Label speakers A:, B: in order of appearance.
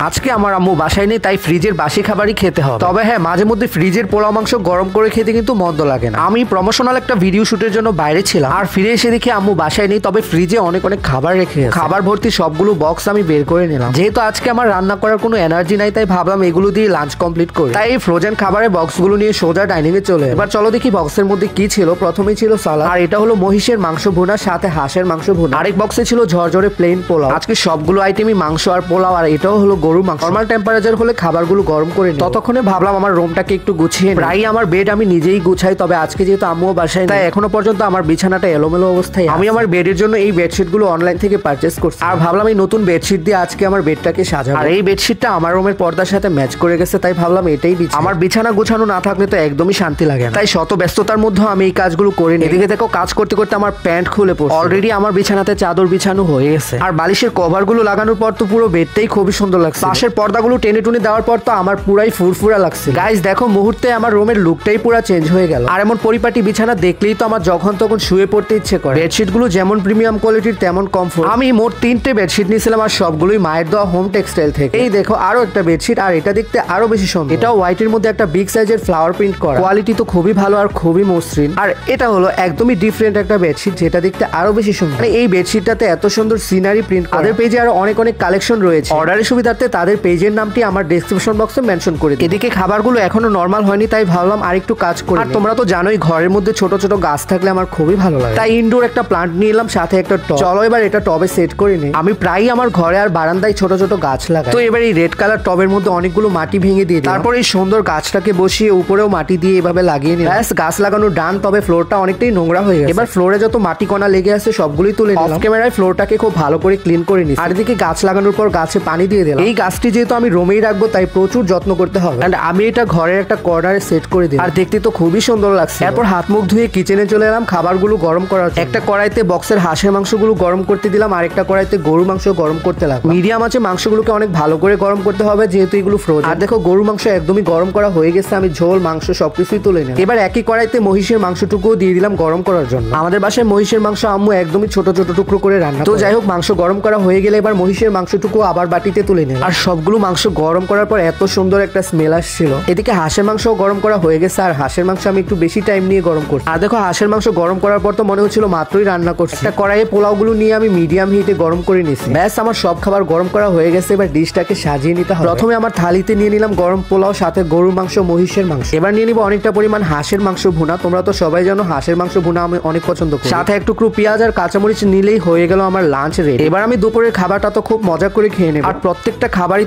A: আজকে আমার আম্মু বাসায় নেই, তাই ফ্রিজের বাসি খাবারই খেতে হবে। তবে হ্যাঁ, মাঝে মধ্যে ফ্রিজের পোলাও মাংস গরম করে খেতে কিন্তু মন্দ লাগে না। আমি প্রমোশনাল একটা ভিডিও শুটের জন্য বাইরে ছিলাম, আর ফিরে এসে দেখি আম্মু বাসায় নেই, তবে ফ্রিজে অনেক অনেক খাবার রেখে আছে। খাবার ভর্তি সবগুলো বক্স আমি বের করে নিলাম। যেহেতু আজকে আমার রান্না করার কোনো এনার্জি নাই, তাই ভাবলাম এগুলো দিয়ে লাঞ্চ কমপ্লিট করি। তাই এই ফ্রোজেন খাবারের বক্সগুলো নিয়ে সোজা ডাইনিং এ চলে। এবার চলো দেখি বক্সের মধ্যে কি ছিল। প্রথমেই ছিল সালাদ, আর এটা হলো মহিষের মাংস ভুনা, সাথে হাঁসের মাংস ভুনা। আরেক বক্সে ছিল ঝরঝরে প্লেন পোলাও। আজকে সবগুলো আইটেমই মাংস আর পোলাও, আর এটাও হলো গরুর মাংস। নরমাল টেম্পারেচার হলে খাবারগুলো গরম করে নিই। ততক্ষণে ভাবলাম আমার রুমটাকে একটু গুছিয়ে নিই। প্রায় আমার বেড আমি নিজেই গুছাই, তবে আজকে যেহেতু আম্মুও বাসায়, তাই এখনো পর্যন্ত আমার বিছানাটা এলোমেলো অবস্থায়। আমি আমার বেডের জন্য এই বেডশিট গুলো অনলাইন থেকে পারচেস করছি, আর ভাবলাম এই নতুন বেডশিট দিয়ে আজকে আমার বেডটাকে সাজাবো। আর এই বেডশিটটা আমার রুমের পর্দার সাথে ম্যাচ করে গেছে, তাই ভাবলাম এটাই বিছানা। আমার বিছানা গুছানো না থাকলে তো একদমই শান্তি লাগে না, তাই শত ব্যস্ততার মধ্যে আমি এই কাজগুলো করি। এদিকে দেখো কাজ করতে করতে আমার প্যান্ট খুলে পড়ছে। অলরেডি আমার বিছানাতে চাদর বিছানো হয়ে গেছে, আর বালিশের কভার গুলো লাগানোর পর তো পুরো বেডটাই খুবই সুন্দর লাগছে। পাশের পর্দাগুলো টেনে টুনে দেওয়ার পর তো আমার পুরাই ফুরফুরা লাগছে। গাইস দেখো, মুহূর্তে আমার রুমের লুকটাই পুরো চেঞ্জ হয়ে গেল। আর এমন পরিপাটি বিছানা দেখলেই তো আমার যখন তখন শুয়ে পড়তে ইচ্ছে করে। বেডশিট গুলো যেমন প্রিমিয়াম কোয়ালিটির তেমন কমফোর্ট। আমি মোট 3টে বেডশিট নিয়েছিলাম, আর সবগুলোই মায়ের দেওয়া হোম টেক্সটাইল থেকে। এই দেখো আরো একটা বেডশিট, আর এটা দেখতে আরো বেশি সুন্দর। এটাও হোয়াইটের মধ্যে একটা বিগ সাইজের ফ্লাওয়ার প্রিন্ট করা। কোয়ালিটি তো খুবই ভালো আর খুবই মসৃণ। আর এটা হলো একদমই ডিফারেন্ট একটা বেডশিট, যেটা দেখতে আরো বেশি সুন্দর। মানে এই বেডশিটটাতে এত সুন্দর সিনারি প্রিন্ট করা। তাদের পেজে আরো অনেক অনেক কালেকশন রয়েছে। অর্ডারের সুবিধার্থে তাদের পেজের নামটি আমার ডেসক্রিপশন বক্সে মেনশন করে দিই। এদিকে খাবারগুলো এখনো নরমাল হয়নি, তাই ভাবলাম আরেকটু কাজ করি। আর তোমরা তো জানোই ঘরের মধ্যে ছোট ছোট গাছ থাকলে আমার খুবই ভালো লাগে, তাই ইনডোর একটা প্লান্ট নিয়ে এলাম, সাথে একটা টব। চলো এবার এটা টবে সেট করে নিই। আমি প্রায়ই আমার ঘরে আর বারান্দায় ছোট ছোট গাছ লাগাই। তো এবার এই রেড কালার টবের মধ্যে অনেকগুলো মাটি ভেঙে দিয়ে তারপর এই সুন্দর গাছটাকে বসিয়ে উপরেও মাটি দিয়ে এভাবে লাগিয়ে নিই। ব্যাস, গাছ লাগানো ডান। তবে ফ্লোরটা অনেকটাই নোংরা হয়ে গেছে। এবার ফ্লোরে যত মাটি কণা লেগে আছে সবগুলোই তুলে নিলাম। অফ ক্যামেরায় ফ্লোরটাকে খুব ভালো করে ক্লিন করে নিই। আর এদিকে গাছ লাগানোর পর গাছে পানি দিয়ে দিলাম। এই গাছটি যেহেতু আমি রুমেই রাখবো, তাই প্রচুর যত্ন করতে হবে। এন্ড আমি এটা ঘরের একটা কর্নারে সেট করে দিই, আর দেখতে তো খুবই সুন্দর লাগছে। এরপর হাত মুখ ধুয়ে কিচেনে চলে এলাম খাবারগুলো গরম করার জন্য। একটা কড়াইতে বক্সের হাঁসের মাংসগুলো গরম করতে দিলাম, আর একটা কড়াইতে গরুর মাংস গরম করতে লাগলাম। মিডিয়াম আছে মাংসগুলোকে অনেক ভালো করে গরম করতে হবে, যেহেতু এগুলো ফ্রোজেন। আর দেখো গরুর মাংস একদমই গরম করা হয়ে গেছে। আমি ঝোল মাংস সবকিছুই তুলে নিলাম। এবার একই কড়াইতে মহিষের মাংসটুকুও দিয়ে দিলাম গরম করার জন্য। আমাদের বাসায় মহিষের মাংস আম্মু একদমই ছোট ছোট টুকরো করে রান্না। তো যাই হোক, মাংস গরম করা হয়ে গেলে এবার মহিষের মাংসটুকু আবার বাটিতে তুলে নিলাম। আর সবগুলো মাংস গরম করার পর এত সুন্দর একটা স্মেল আসছিল। এদিকে হাঁসের মাংস গরম করা হয়ে গেছে, আর হাঁসের মাংস আমি একটু বেশি টাইম নিয়ে গরম করছি। আর দেখো হাঁসের মাংস গরম করার পর তো মনে হচ্ছিল মাত্রই রান্না করছি। একটা কড়াইয়ে পোলাওগুলো নিয়ে আমি মিডিয়াম হিটে গরম করে নিয়েছি। ব্যাস, আমার সব খাবার গরম করা হয়ে গেছে। এবার ডিশটাকে সাজিয়ে নিতে হবে। প্রথমে আমার থালিতে নিয়ে নিলাম গরম পোলাও, সাথে গরুর মাংস মহিষের মাংস। এবার নিয়ে নিব অনেকটা পরিমাণ হাঁসের মাংস ভুনা। তোমরা তো সবাই জানো হাঁসের মাংস ভুনা আমি অনেক পছন্দ করি। সাথে একটু পেঁয়াজ আর কাঁচামরিচ নিলেই হয়ে গেল আমার লাঞ্চ রেডি। এবার আমি দুপুরের খাবারটা তো খুব মজা করে খেয়ে নেব। আর প্রত্যেকটা খাবারই